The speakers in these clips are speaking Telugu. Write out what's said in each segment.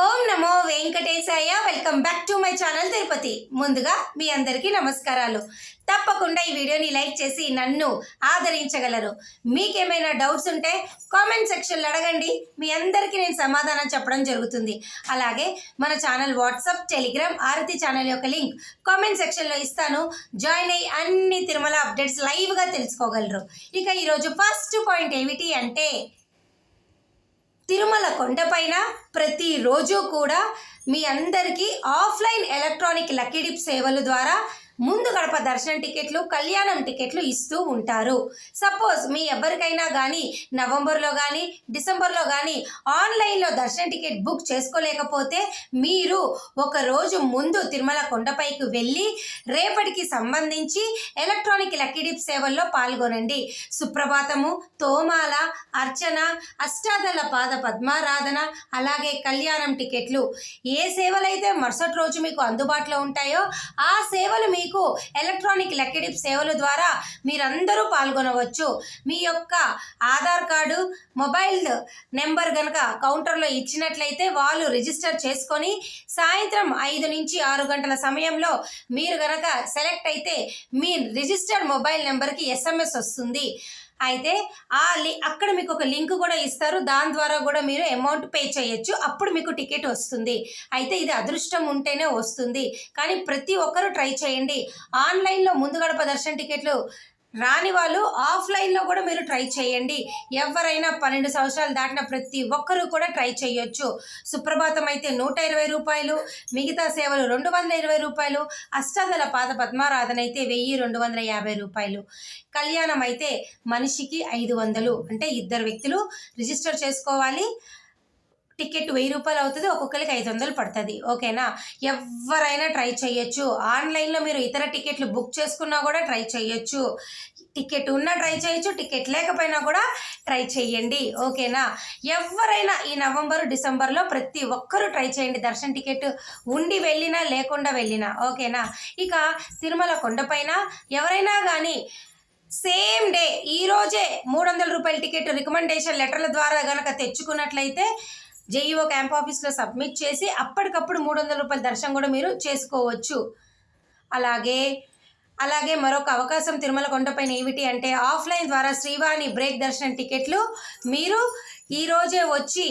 Om Namo Venkatesaya. Welcome back to my channel Tirupati. ముందుగా మీ అందరికీ నమస్కారాలు. తప్పకుండా ఈ వీడియోని లైక్ చేసి నన్ను ఆదరించగలరు. మీకేమైనా డౌట్స్ ఉంటే కామెంట్ సెక్షన్లో అడగండి. మీ అందరికీ నేను సమాధానం చెప్పడం జరుగుతుంది. అలాగే మన ఛానల్ వాట్సాప్, టెలిగ్రామ్, ఆరతి ఛానల్ యొక్క లింక్ కామెంట్ సెక్షన్లో ఇస్తాను. జాయిన్ అయ్యి అన్ని తిరుమల అప్డేట్స్ లైవ్గా తెలుసుకోగలరు. ఇక ఈరోజు ఫస్ట్ పాయింట్ ఏమిటి అంటే, తిరుమల కొండపైన ప్రతిరోజు కూడా మీ అందరికీ ఆఫ్లైన్ ఎలక్ట్రానిక్ లక్కీ డిప్ సేవల ద్వారా ముందు గడప దర్శనం టికెట్లు, కళ్యాణం టికెట్లు ఇస్తూ ఉంటారు. సపోజ్ మీ ఎవరికైనా కానీ నవంబర్లో కానీ డిసెంబర్లో కానీ ఆన్లైన్లో దర్శనం టికెట్ బుక్ చేసుకోలేకపోతే మీరు ఒక రోజు ముందు తిరుమల కొండపైకి వెళ్ళి రేపటికి సంబంధించి ఎలక్ట్రానిక్ లక్కీ డిప్ సేవల్లో పాల్గొనండి. సుప్రభాతము, తోమాల, అర్చన, అష్టాదళ పాద పద్మారాధన, అలాగే కళ్యాణం టికెట్లు ఏ సేవలైతే మరుసటి రోజు మీకు అందుబాటులో ఉంటాయో ఆ సేవలు మీకు ఎలక్ట్రానిక్ లక్కీ డిప్ సేవల ద్వారా మీరందరూ పాల్గొనవచ్చు. మీ యొక్క ఆధార్ కార్డు, మొబైల్ నెంబర్ కనుక కౌంటర్లో ఇచ్చినట్లయితే వాళ్ళు రిజిస్టర్ చేసుకొని సాయంత్రం 5 నుంచి 6 గంటల సమయంలో మీరు కనుక సెలెక్ట్ అయితే మీ రిజిస్టర్డ్ మొబైల్ నెంబర్కి SMS వస్తుంది. అయితే అక్కడ మీకు ఒక లింక్ కూడా ఇస్తారు. దాని ద్వారా కూడా మీరు అమౌంట్ పే చేయొచ్చు. అప్పుడు మీకు టికెట్ వస్తుంది. అయితే ఇది అదృష్టం ఉంటేనే వస్తుంది. కానీ ప్రతి ఒక్కరూ ట్రై చేయండి. ఆన్లైన్లో ముందు గడప దర్శన టికెట్లు రాని వాళ్ళు ఆఫ్లైన్లో కూడా మీరు ట్రై చేయండి. ఎవరైనా 12 సంవత్సరాలు దాటిన ప్రతి ఒక్కరూ కూడా ట్రై చేయొచ్చు. సుప్రభాతం అయితే 120 రూపాయలు, మిగతా సేవలు 220 రూపాయలు, అష్టాదళ పాద పద్మారాధన అయితే 1250 రూపాయలు, కళ్యాణం అయితే మనిషికి 500, అంటే 2 వ్యక్తులు రిజిస్టర్ చేసుకోవాలి. టికెట్ 1000 రూపాయలు అవుతుంది, ఒక్కొక్కరికి 500 పడుతుంది. ఓకేనా? ఎవరైనా ట్రై చేయొచ్చు. ఆన్లైన్లో మీరు ఇతర టికెట్లు బుక్ చేసుకున్నా కూడా ట్రై చేయొచ్చు. టికెట్ ఉన్నా ట్రై చేయొచ్చు, టికెట్ లేకపోయినా కూడా ట్రై చేయండి. ఓకేనా? ఎవరైనా ఈ నవంబర్, డిసెంబర్లో ప్రతి ఒక్కరూ ట్రై చేయండి. దర్శన టికెట్ ఉండి వెళ్ళినా లేకుండా వెళ్ళినా. ఓకేనా? ఇక తిరుమల కొండపైన ఎవరైనా కానీ సేమ్ డే ఈరోజే 300 రూపాయల టికెట్ రికమెండేషన్ లెటర్ల ద్వారా కనుక తెచ్చుకున్నట్లయితే జేఈఓ క్యాంప్ ఆఫీస్లో సబ్మిట్ చేసి అప్పటికప్పుడు 300 రూపాయల దర్శనం కూడా మీరు చేసుకోవచ్చు. అలాగే మరొక అవకాశం తిరుమల కొండపైన ఏమిటి అంటే, ఆఫ్లైన్ ద్వారా శ్రీవాణి బ్రేక్ దర్శనం టికెట్లు మీరు ఈరోజే వచ్చి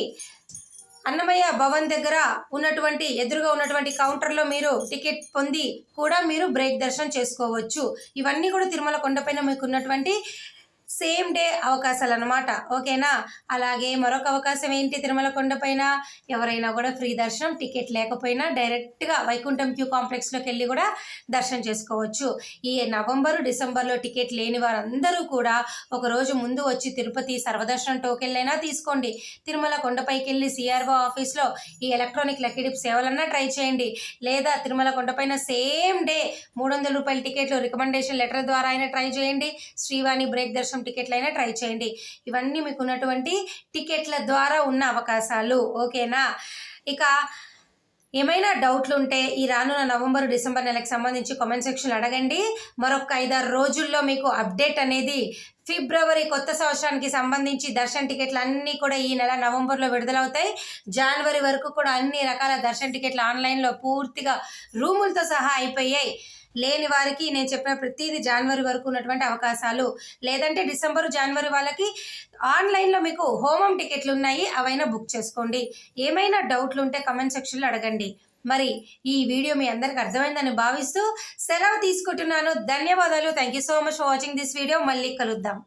అన్నమయ్య భవన్ దగ్గర ఎదురుగా ఉన్నటువంటి కౌంటర్లో మీరు టికెట్ పొంది కూడా మీరు బ్రేక్ దర్శనం చేసుకోవచ్చు. ఇవన్నీ కూడా తిరుమల కొండపైన మీకు ఉన్నటువంటి సేమ్ డే అవకాశాలు అన్నమాట. ఓకేనా? అలాగే మరొక అవకాశం ఏంటి, తిరుమల కొండపైన ఎవరైనా కూడా ఫ్రీ దర్శనం, టికెట్ లేకపోయినా డైరెక్ట్గా వైకుంఠం క్యూ కాంప్లెక్స్లోకి వెళ్ళి కూడా దర్శనం చేసుకోవచ్చు. ఈ నవంబరు, డిసెంబర్లో టికెట్ లేని వారందరూ కూడా ఒకరోజు ముందు వచ్చి తిరుపతి సర్వదర్శనం టోకెన్లైనా తీసుకోండి. తిరుమల కొండపైకి వెళ్ళి CRO ఆఫీస్లో ఈ ఎలక్ట్రానిక్ లక్కీ డిప్ సేవలన్నా ట్రై చేయండి. లేదా తిరుమల కొండపైన సేమ్ డే 300 రూపాయల టికెట్లు రికమెండేషన్ లెటర్ ద్వారా అయినా ట్రై చేయండి. శ్రీవాణి బ్రేక్ దర్శనం టికెట్లు అయినా ట్రై చేయండి. ఇవన్నీ మీకు ఉన్నటువంటి టికెట్ల ద్వారా ఉన్న అవకాశాలు. ఓకేనా? ఇక ఏమైనా డౌట్లు ఉంటే ఈ రానున్న నవంబర్, డిసెంబర్ నెలకు సంబంధించి కామెంట్ సెక్షన్లో అడగండి. మరొక 5-6 రోజుల్లో మీకు అప్డేట్ అనేది ఫిబ్రవరి కొత్త సంవత్సరానికి సంబంధించి దర్శన టికెట్లు అన్నీ కూడా ఈ నెల నవంబర్లో విడుదలవుతాయి. జనవరి వరకు కూడా అన్ని రకాల దర్శన టికెట్లు ఆన్లైన్లో పూర్తిగా రూములతో సహా అయిపోయాయి. లేని వారికి నేను చెప్పిన ప్రతిదీ జనవరి వరకు ఉన్నటువంటి అవకాశాలు. లేదంటే డిసెంబర్, జనవరి వాళ్ళకి ఆన్లైన్లో మీకు హోమం టికెట్లు ఉన్నాయి, అవైనా బుక్ చేసుకోండి. ఏమైనా డౌట్లు ఉంటే కమెంట్ సెక్షన్లో అడగండి. మరి ఈ వీడియో మీ అందరికి అర్థమైందని భావిస్తూ సెలవు తీసుకుంటున్నాను. ధన్యవాదాలు. Thank you so much for watching this video. మళ్ళీ కలుద్దాం.